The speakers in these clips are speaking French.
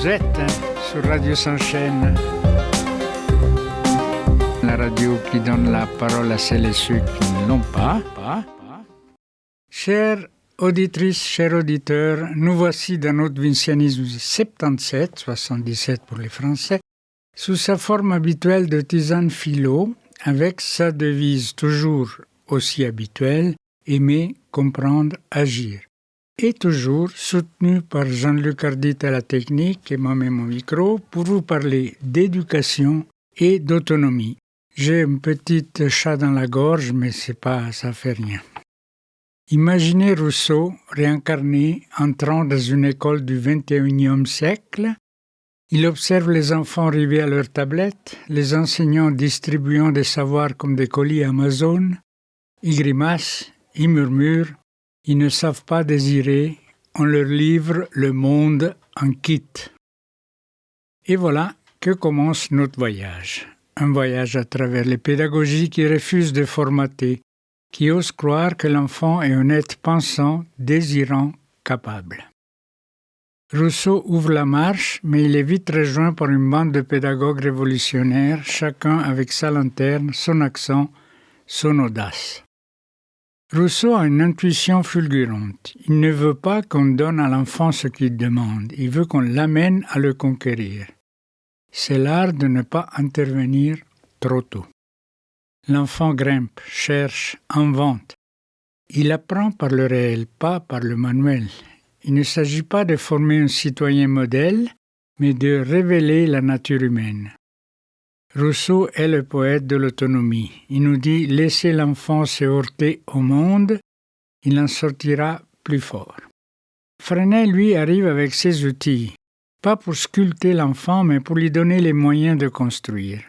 Vous êtes sur Radio Sans-Chaîne, la radio qui donne la parole à celles et ceux qui ne l'ont pas. Chères auditrices, chers auditeurs, nous voici dans notre Vincianisme 77, 77 pour les Français, sous sa forme habituelle de tisane philo, avec sa devise toujours aussi habituelle, aimer, comprendre, agir. Et toujours soutenu par Jean-Luc Ardit à la technique et moi-même au micro pour vous parler d'éducation et d'autonomie. J'ai un petit chat dans la gorge, mais ça fait rien. Imaginez Rousseau réincarné entrant dans une école du XXIe siècle. Il observe les enfants arriver à leur tablette, les enseignants distribuant des savoirs comme des colis Amazon. Ils grimacent, ils murmurent. Ils ne savent pas désirer, on leur livre le monde en kit. Et voilà que commence notre voyage. Un voyage à travers les pédagogies qui refusent de formater, qui osent croire que l'enfant est un être pensant, désirant, capable. Rousseau ouvre la marche, mais il est vite rejoint par une bande de pédagogues révolutionnaires, chacun avec sa lanterne, son accent, son audace. Rousseau a une intuition fulgurante. Il ne veut pas qu'on donne à l'enfant ce qu'il demande, il veut qu'on l'amène à le conquérir. C'est l'art de ne pas intervenir trop tôt. L'enfant grimpe, cherche, invente. Il apprend par le réel, pas par le manuel. Il ne s'agit pas de former un citoyen modèle, mais de révéler la nature humaine. Rousseau est le poète de l'autonomie. Il nous dit « Laissez l'enfant se heurter au monde, il en sortira plus fort ». Freinet, lui, arrive avec ses outils, pas pour sculpter l'enfant, mais pour lui donner les moyens de construire.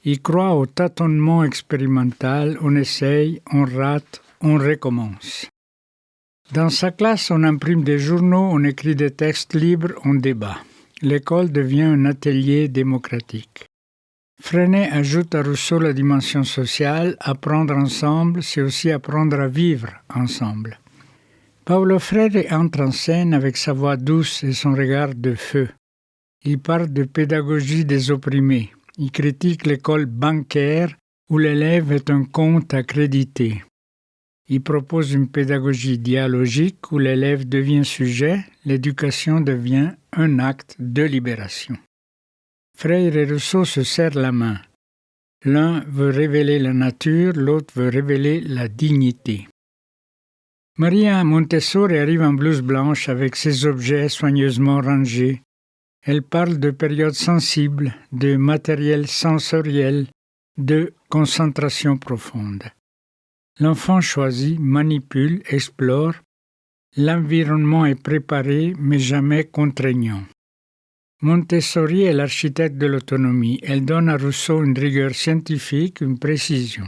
Il croit au tâtonnement expérimental, on essaye, on rate, on recommence. Dans sa classe, on imprime des journaux, on écrit des textes libres, on débat. L'école devient un atelier démocratique. Freinet ajoute à Rousseau la dimension sociale, apprendre ensemble, c'est aussi apprendre à vivre ensemble. Paulo Freire entre en scène avec sa voix douce et son regard de feu. Il parle de pédagogie des opprimés. Il critique l'école bancaire où l'élève est un compte à créditer. Il propose une pédagogie dialogique où l'élève devient sujet, l'éducation devient un acte de libération. Freire et Rousseau se serrent la main. L'un veut révéler la nature, l'autre veut révéler la dignité. Maria Montessori arrive en blouse blanche avec ses objets soigneusement rangés. Elle parle de périodes sensibles, de matériel sensoriel, de concentration profonde. L'enfant choisit, manipule, explore. L'environnement est préparé, mais jamais contraignant. Montessori est l'architecte de l'autonomie. Elle donne à Rousseau une rigueur scientifique, une précision.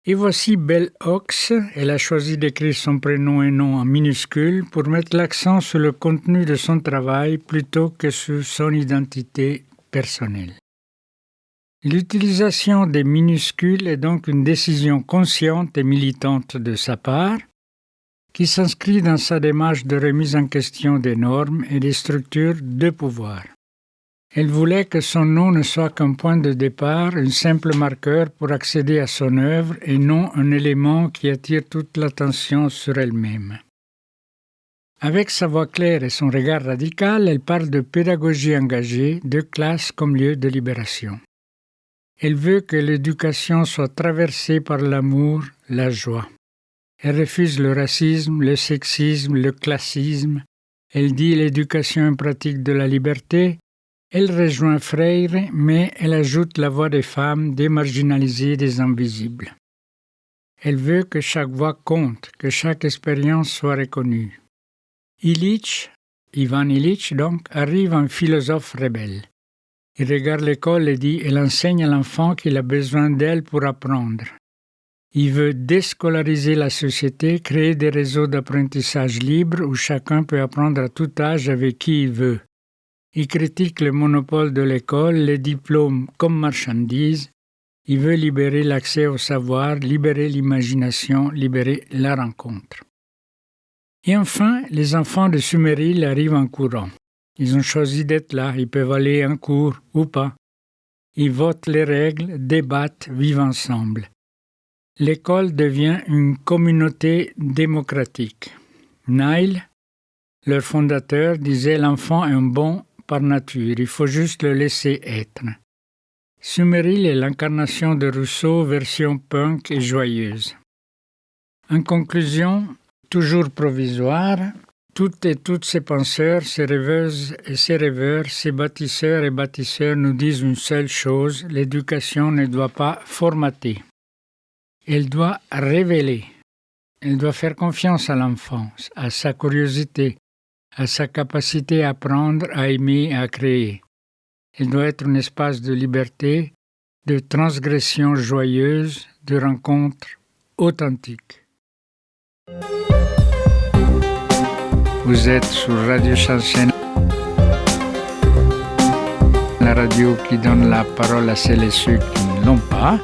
Et voici Bell Hooks. Elle a choisi d'écrire son prénom et nom en minuscules pour mettre l'accent sur le contenu de son travail plutôt que sur son identité personnelle. L'utilisation des minuscules est donc une décision consciente et militante de sa part, qui s'inscrit dans sa démarche de remise en question des normes et des structures de pouvoir. Elle voulait que son nom ne soit qu'un point de départ, un simple marqueur pour accéder à son œuvre et non un élément qui attire toute l'attention sur elle-même. Avec sa voix claire et son regard radical, elle parle de pédagogie engagée, de classe comme lieu de libération. Elle veut que l'éducation soit traversée par l'amour, la joie. Elle refuse le racisme, le sexisme, le classisme. Elle dit l'éducation est pratique de la liberté. Elle rejoint Freire, mais elle ajoute la voix des femmes, des marginalisés, des invisibles. Elle veut que chaque voix compte, que chaque expérience soit reconnue. Ivan Illich donc, arrive un philosophe rebelle. Il regarde l'école et dit « Elle enseigne à l'enfant qu'il a besoin d'elle pour apprendre ». Il veut déscolariser la société, créer des réseaux d'apprentissage libres où chacun peut apprendre à tout âge avec qui il veut. Il critique le monopole de l'école, les diplômes comme marchandises. Il veut libérer l'accès au savoir, libérer l'imagination, libérer la rencontre. Et enfin, les enfants de Suméril arrivent en courant. Ils ont choisi d'être là, ils peuvent aller en cours ou pas. Ils votent les règles, débattent, vivent ensemble. L'école devient une communauté démocratique. Nile, leur fondateur, disait l'enfant est un bon par nature, il faut juste le laisser être. Summerhill est l'incarnation de Rousseau, version punk et joyeuse. En conclusion, toujours provisoire, toutes et tous ces penseurs, ces rêveuses et ces rêveurs, ces bâtisseurs et bâtisseurs nous disent une seule chose, l'éducation ne doit pas formater. Elle doit révéler. Elle doit faire confiance à l'enfant, à sa curiosité, à sa capacité à apprendre, à aimer, à créer. Elle doit être un espace de liberté, de transgression joyeuse, de rencontre authentique. Vous êtes sur Radio Shansen, la radio qui donne la parole à celles et ceux qui ne l'ont pas.